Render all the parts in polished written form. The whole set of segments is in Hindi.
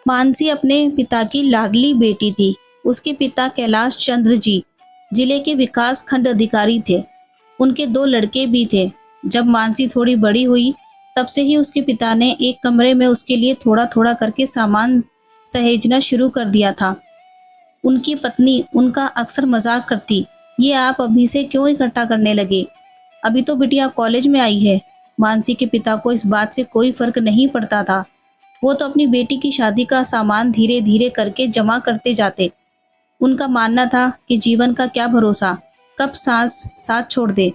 मानसी अपने पिता की लाडली बेटी थी। उसके पिता कैलाश चंद्र जी जिले के विकास खंड अधिकारी थे। उनके दो लड़के भी थे। जब मानसी थोड़ी बड़ी हुई तब से ही उसके पिता ने एक कमरे में उसके लिए थोड़ा थोड़ा करके सामान सहेजना शुरू कर दिया था। उनकी पत्नी उनका अक्सर मजाक करती, ये आप अभी से क्यों इकट्ठा करने लगे, अभी तो बिटिया कॉलेज में आई है। मानसी के पिता को इस बात से कोई फर्क नहीं पड़ता था। वो तो अपनी बेटी की शादी का सामान धीरे धीरे करके जमा करते जाते। उनका मानना था कि जीवन का क्या भरोसा, कब सांस साथ छोड़ दे।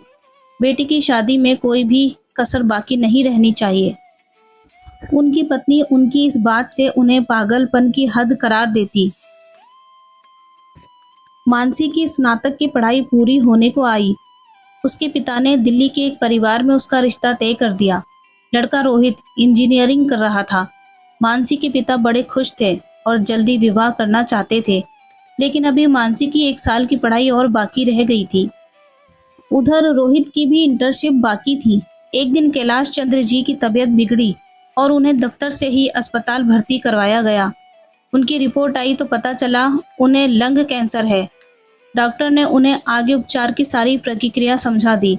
बेटी की शादी में कोई भी कसर बाकी नहीं रहनी चाहिए। उनकी पत्नी उनकी इस बात से उन्हें पागलपन की हद करार देती। मानसी की स्नातक की पढ़ाई पूरी होने को आई। उसके पिता ने दिल्ली के एक परिवार में उसका रिश्ता तय कर दिया। लड़का रोहित इंजीनियरिंग कर रहा था। मानसी के पिता बड़े खुश थे और जल्दी विवाह करना चाहते थे, लेकिन अभी मानसी की 1 साल की पढ़ाई और बाकी रह गई थी। उधर रोहित की भी इंटर्नशिप बाकी थी। एक दिन कैलाश चंद्र जी की तबीयत बिगड़ी और उन्हें दफ्तर से ही अस्पताल भर्ती करवाया गया। उनकी रिपोर्ट आई तो पता चला उन्हें लंग कैंसर है। डॉक्टर ने उन्हें आगे उपचार की सारी प्रक्रिया समझा दी।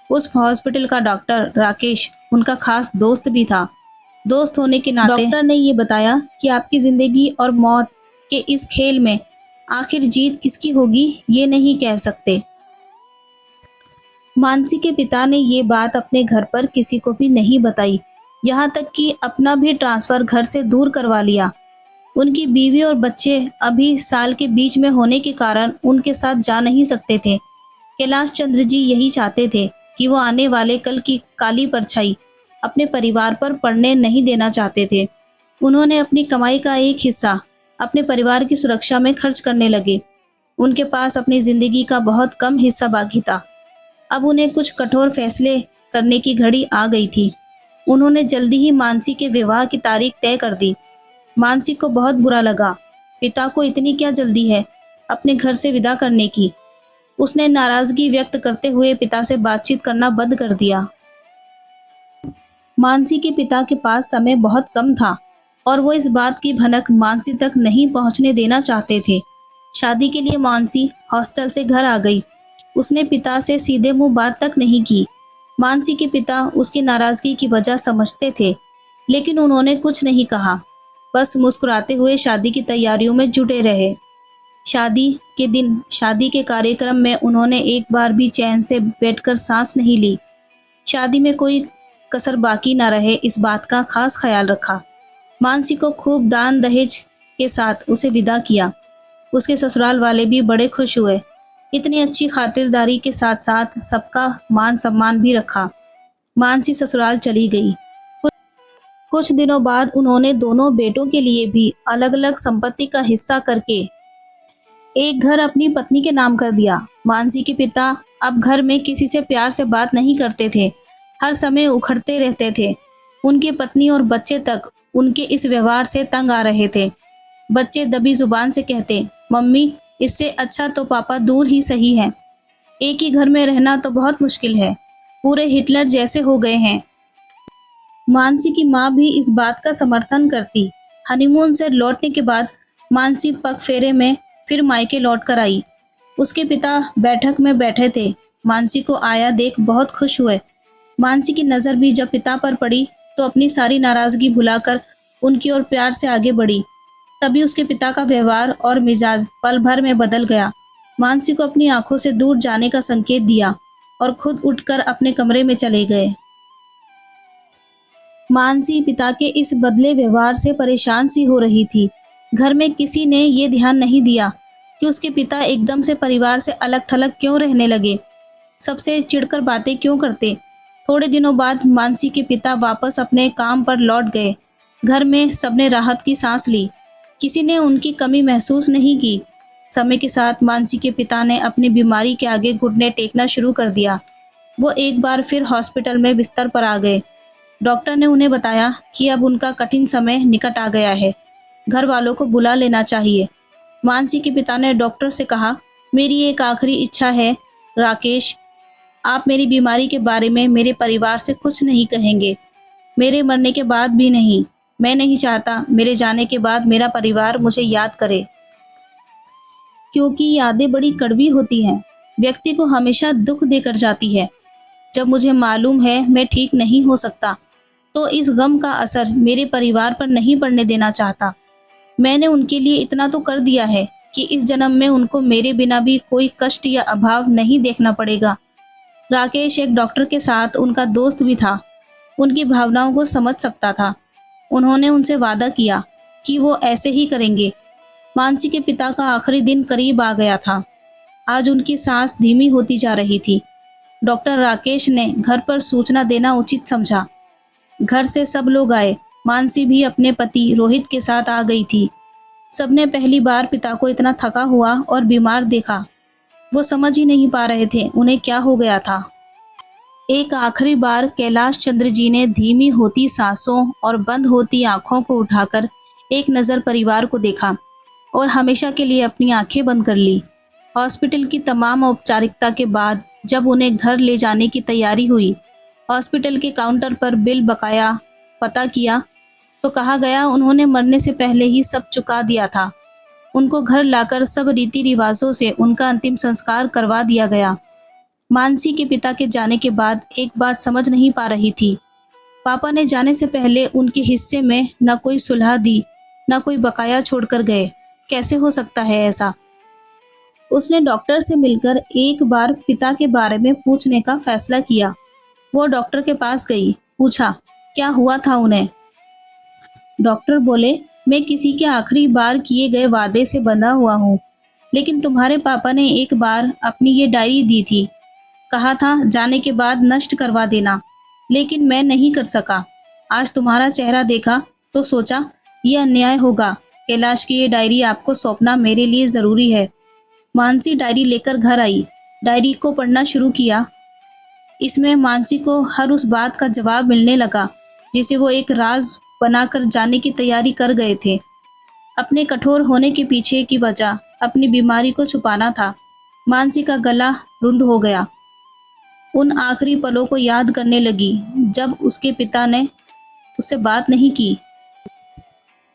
उस हॉस्पिटल का डॉक्टर राकेश उनका खास दोस्त भी था। दोस्त होने के नाते डॉक्टर ने ये बताया कि आपकी जिंदगी और मौत के इस खेल में आखिर जीत किसकी होगी ये नहीं कह सकते। मानसी के पिता ने ये बात अपने घर पर किसी को भी नहीं बताई, यहाँ तक कि अपना भी ट्रांसफर घर से दूर करवा लिया। उनकी बीवी और बच्चे अभी साल के बीच में होने के कारण उनके साथ जा नहीं सकते थे। कैलाश चंद्र जी यही चाहते थे कि वो आने वाले कल की काली परछाई अपने परिवार पर पड़ने नहीं देना चाहते थे। उन्होंने अपनी कमाई का एक हिस्सा अपने परिवार की सुरक्षा में खर्च करने लगे। उनके पास अपनी जिंदगी का बहुत कम हिस्सा बाकी था। अब उन्हें कुछ कठोर फैसले करने की घड़ी आ गई थी। उन्होंने जल्दी ही मानसी के विवाह की तारीख तय कर दी। मानसी को बहुत बुरा लगा। पिता को इतनी क्या जल्दी है अपने घर से विदा करने की। उसने नाराजगी व्यक्त करते हुए पिता से बातचीत करना बंद कर दिया। मानसी के पिता के पास समय बहुत कम था और वो इस बात की भनक मानसी तक नहीं पहुंचने देना चाहते थे। शादी के लिए मानसी हॉस्टल से घर आ गई। उसने पिता से सीधे मुंह बात तक नहीं की। मानसी के पिता उसकी नाराजगी की वजह समझते थे, लेकिन उन्होंने कुछ नहीं कहा, बस मुस्कुराते हुए शादी की तैयारियों में जुटे रहे। शादी के दिन शादी के कार्यक्रम में उन्होंने एक बार भी चैन से बैठकर सांस नहीं ली। शादी में कोई कसर बाकी ना रहे इस बात का खास ख्याल रखा। मानसी को खूब दान दहेज के साथ उसे विदा किया। उसके ससुराल वाले भी बड़े खुश हुए। इतनी अच्छी खातिरदारी के साथ साथ सबका मान सम्मान भी रखा। मानसी ससुराल चली गई। कुछ दिनों बाद उन्होंने दोनों बेटों के लिए भी अलग अलग संपत्ति का हिस्सा करके एक घर अपनी पत्नी के नाम कर दिया। मानसी के पिता अब घर में किसी से प्यार से बात नहीं करते थे, हर समय उखड़ते रहते थे। उनकी पत्नी और बच्चे तक उनके इस व्यवहार से तंग आ रहे थे। बच्चे दबी जुबान से कहते, मम्मी इससे अच्छा तो पापा दूर ही सही है। एक ही घर में रहना तो बहुत मुश्किल है, पूरे हिटलर जैसे हो गए हैं। मानसी की माँ भी इस बात का समर्थन करती। हनीमून से लौटने के बाद मानसी पग फेरे में फिर मायके लौट कर आई। उसके पिता बैठक में बैठे थे। मानसी को आया देख बहुत खुश हुए। मानसी की नज़र भी जब पिता पर पड़ी तो अपनी सारी नाराजगी भुलाकर उनकी ओर प्यार से आगे बढ़ी। तभी उसके पिता का व्यवहार और मिजाज पल भर में बदल गया। मानसी को अपनी आंखों से दूर जाने का संकेत दिया और खुद उठकर अपने कमरे में चले गए। मानसी पिता के इस बदले व्यवहार से परेशान सी हो रही थी। घर में किसी ने ये ध्यान नहीं दिया कि उसके पिता एकदम से परिवार से अलग थलग क्यों रहने लगे, सबसे चिढ़कर बातें क्यों करते। थोड़े दिनों बाद मानसी के पिता वापस अपने काम पर लौट गए। घर में सबने राहत की सांस ली। किसी ने उनकी कमी महसूस नहीं की। समय के साथ मानसी के पिता ने अपनी बीमारी के आगे घुटने टेकना शुरू कर दिया। वो एक बार फिर हॉस्पिटल में बिस्तर पर आ गए। डॉक्टर ने उन्हें बताया कि अब उनका कठिन समय निकट आ गया है, घर वालों को बुला लेना चाहिए। मानसी के पिता ने डॉक्टर से कहा, मेरी एक आखिरी इच्छा है राकेश, आप मेरी बीमारी के बारे में मेरे परिवार से कुछ नहीं कहेंगे, मेरे मरने के बाद भी नहीं। मैं नहीं चाहता मेरे जाने के बाद मेरा परिवार मुझे याद करे, क्योंकि यादें बड़ी कड़वी होती हैं, व्यक्ति को हमेशा दुख देकर जाती है। जब मुझे मालूम है मैं ठीक नहीं हो सकता, तो इस गम का असर मेरे परिवार पर नहीं पड़ने देना चाहता। मैंने उनके लिए इतना तो कर दिया है कि इस जन्म में उनको मेरे बिना भी कोई कष्ट या अभाव नहीं देखना पड़ेगा। राकेश एक डॉक्टर के साथ उनका दोस्त भी था, उनकी भावनाओं को समझ सकता था। उन्होंने उनसे वादा किया कि वो ऐसे ही करेंगे। मानसी के पिता का आखिरी दिन करीब आ गया था। आज उनकी सांस धीमी होती जा रही थी। डॉक्टर राकेश ने घर पर सूचना देना उचित समझा। घर से सब लोग आए। मानसी भी अपने पति रोहित के साथ आ गई थी। सबने पहली बार पिता को इतना थका हुआ और बीमार देखा। वो समझ ही नहीं पा रहे थे उन्हें क्या हो गया था। एक आखिरी बार कैलाश चंद्र जी ने धीमी होती सांसों और बंद होती आंखों को उठाकर एक नज़र परिवार को देखा और हमेशा के लिए अपनी आंखें बंद कर ली। हॉस्पिटल की तमाम औपचारिकता के बाद जब उन्हें घर ले जाने की तैयारी हुई, हॉस्पिटल के काउंटर पर बिल बकाया पता किया तो कहा गया उन्होंने मरने से पहले ही सब चुका दिया था। उनको घर लाकर सब रीति रिवाजों से उनका अंतिम संस्कार करवा दिया गया। मानसी के पिता के जाने के बाद एक बात समझ नहीं पा रही थी। पापा ने जाने से पहले उनके हिस्से में न कोई सुलह दी, न कोई बकाया छोड़कर गए। कैसे हो सकता है ऐसा? उसने डॉक्टर से मिलकर एक बार पिता के बारे में पूछने का फैसला किया। वो डॉक्टर के पास गई, पूछा क्या हुआ था उन्हें। डॉक्टर बोले, मैं किसी के आखिरी बार किए गए वादे से बंधा हुआ हूँ, लेकिन तुम्हारे पापा ने एक बार अपनी ये डायरी दी थी, कहा था जाने के बाद नष्ट करवा देना, लेकिन मैं नहीं कर सका। आज तुम्हारा चेहरा देखा तो सोचा यह अन्याय होगा। कैलाश की ये डायरी आपको सौंपना मेरे लिए जरूरी है। मानसी डायरी लेकर घर आई, डायरी को पढ़ना शुरू किया। इसमें मानसी को हर उस बात का जवाब मिलने लगा जिसे वो एक राज बनाकर जाने की तैयारी कर गए थे। अपने कठोर होने के पीछे की वजह अपनी बीमारी को छुपाना था। मानसी का गला रुंध हो गया। उन आखिरी पलों को याद करने लगी जब उसके पिता ने उससे बात नहीं की।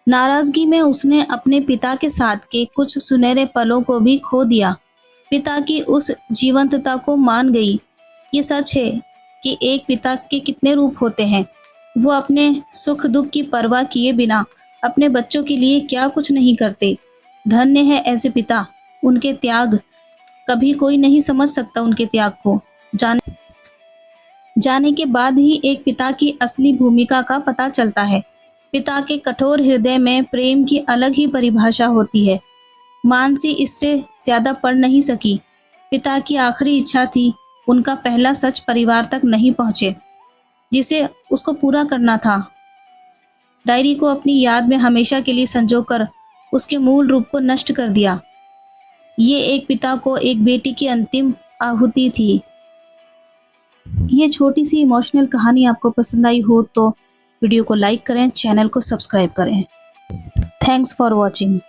नाराजगी में उसने अपने पिता के साथ के कुछ सुनहरे पलों को भी खो दिया। पिता की उस जीवंतता को मान गई। ये सच है कि एक पिता के कितने रूप होते हैं। वो अपने सुख दुख की परवाह किए बिना अपने बच्चों के लिए क्या कुछ नहीं करते। धन्य है ऐसे पिता। उनके त्याग कभी कोई नहीं समझ सकता। उनके त्याग को जाने के बाद ही एक पिता की असली भूमिका का पता चलता है। पिता के कठोर हृदय में प्रेम की अलग ही परिभाषा होती है। मानसी इससे ज्यादा पढ़ नहीं सकी। पिता की आखिरी इच्छा थी, उनका पहला सच परिवार तक नहीं पहुंचे, जिसे उसको पूरा करना था। डायरी को अपनी याद में हमेशा के लिए संजोकर उसके मूल रूप को नष्ट कर दिया। ये एक पिता को एक बेटी की अंतिम आहुति थी। ये छोटी सी इमोशनल कहानी आपको पसंद आई हो तो वीडियो को लाइक करें, चैनल को सब्सक्राइब करें। Thanks for watching.